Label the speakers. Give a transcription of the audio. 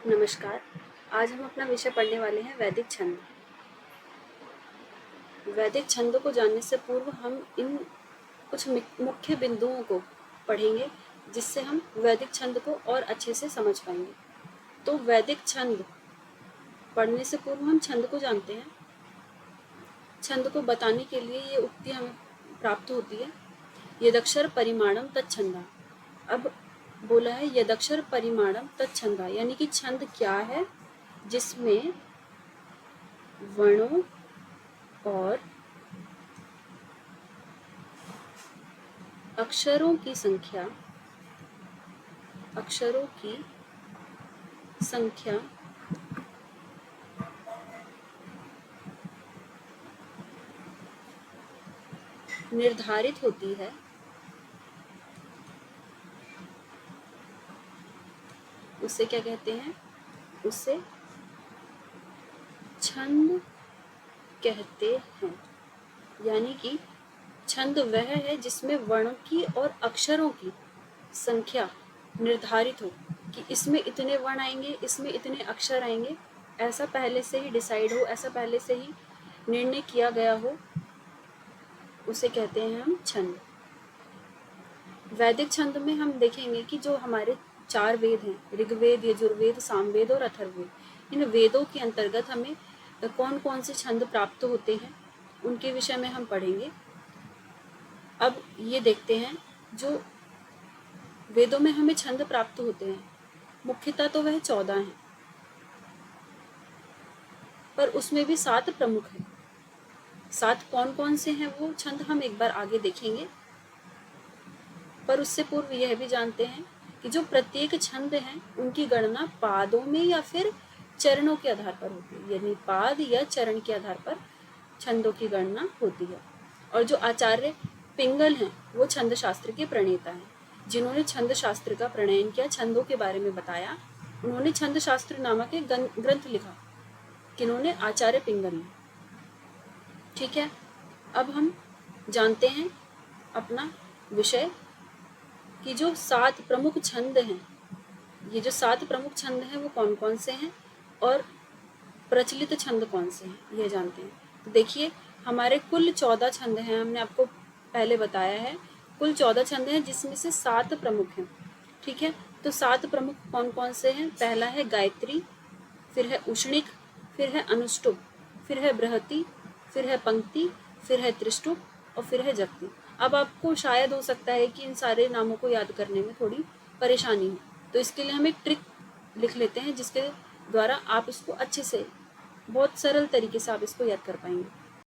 Speaker 1: नमस्कार। आज हम अपना विषय पढ़ने वाले हैं वैदिक छंद। वैदिक छंदों को जानने से पूर्व हम इन कुछ मुख्य बिंदुओं को पढ़ेंगे जिससे हम वैदिक छंद को और अच्छे से समझ पाएंगे। तो वैदिक छंद पढ़ने से पूर्व हम छंद को जानते हैं। छंद को बताने के लिए ये उक्ति हमें प्राप्त होती है, यदक्षर परिमाणम तच्छंदा। अब बोला है यदक्षर परिमाणम तच्छंदा, यानी कि छंद क्या है जिसमें वर्णों और अक्षरों की संख्या निर्धारित होती है। उसे क्या कहते हैं? उसे छंद कहते हैं। यानी कि छंद वह है जिसमें वर्णों की और अक्षरों की संख्या निर्धारित हो कि इसमें इतने वर्ण आएंगे, इसमें इतने अक्षर आएंगे, ऐसा पहले से ही डिसाइड हो, ऐसा पहले से ही निर्णय किया गया हो, उसे कहते हैं हम छंद। वैदिक छंद में हम देखेंगे कि जो हमारे 4 वेद हैं, ऋग्वेद, यजुर्वेद, सामवेद और अथर्ववेद, इन वेदों के अंतर्गत हमें कौन कौन से छंद प्राप्त होते हैं उनके विषय में हम पढ़ेंगे। अब ये देखते हैं, जो वेदों में हमें छंद प्राप्त होते हैं मुख्यतः तो वह 14 हैं, पर उसमें भी 7 प्रमुख हैं। 7 कौन कौन से हैं वो छंद हम एक बार आगे देखेंगे, पर उससे पूर्व यह भी जानते हैं कि जो प्रत्येक छंद हैं उनकी गणना पादों में या फिर चरणों के आधार पर होती है, यानी पाद या चरण के आधार पर छंदों की गणना होती है। और जो आचार्य पिंगल हैं वो छंद शास्त्र के प्रणेता हैं, जिन्होंने छंद शास्त्र का प्रणयन किया, छंदों के बारे में बताया। उन्होंने छंद शास्त्र नामक एक ग्रंथ लिखा। किन्होंने? आचार्य पिंगल ने। ठीक है, अब हम जानते हैं अपना विषय कि जो 7 प्रमुख छंद हैं, ये जो 7 प्रमुख छंद हैं वो कौन कौन से हैं और प्रचलित छंद कौन से हैं, ये जानते हैं। तो देखिए, हमारे कुल 14 छंद हैं, हमने आपको पहले बताया है। कुल 14 छंद हैं जिसमें से 7 प्रमुख हैं। ठीक है, तो 7 प्रमुख कौन कौन से हैं? पहला है गायत्री, फिर है उष्णिक, फिर है अनुष्टुप, फिर है बृहति, फिर है पंक्ति, फिर है त्रिष्टुप और फिर है जगति। अब आपको शायद हो सकता है कि इन सारे नामों को याद करने में थोड़ी परेशानी हो, तो इसके लिए हम एक ट्रिक लिख लेते हैं जिसके द्वारा आप इसको अच्छे से, बहुत सरल तरीके से आप इसको याद कर पाएंगे।